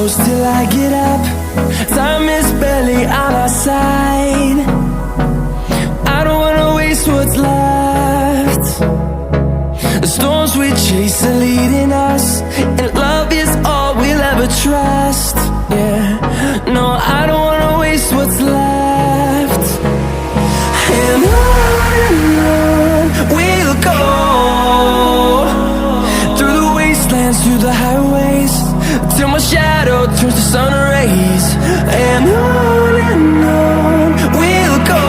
close till I get up. Time is barely on our side. I don't wanna waste what's left. The storms we chase are leading us, and love is all we'll ever trust. Yeah, no, I don't wanna waste what's left. And on we'll go, through the wastelands, through the highways, till my shadow turns to sun rays. And on we'll go,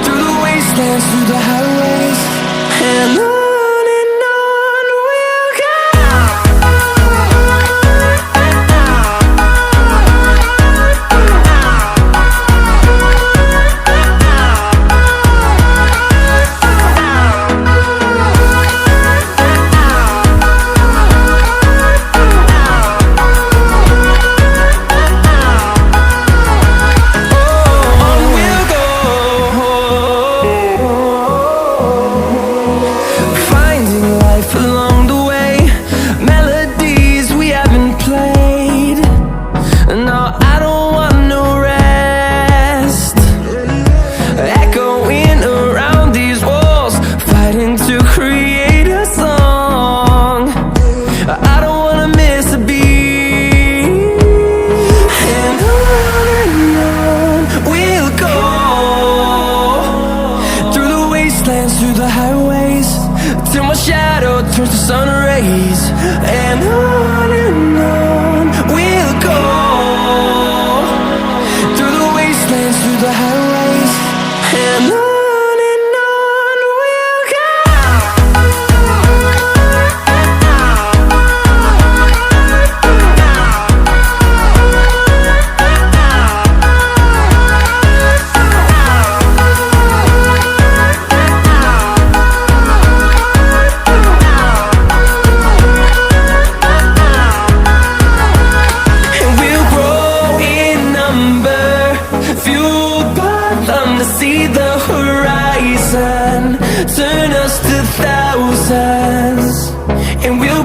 through the wastelands, through the highways, and on we'll go. Through the highways, till my shadow turns to sun rays. And on we'll go, through the wastelands, through the highways, and on we'll go. See the horizon turn us to thousands, and we'll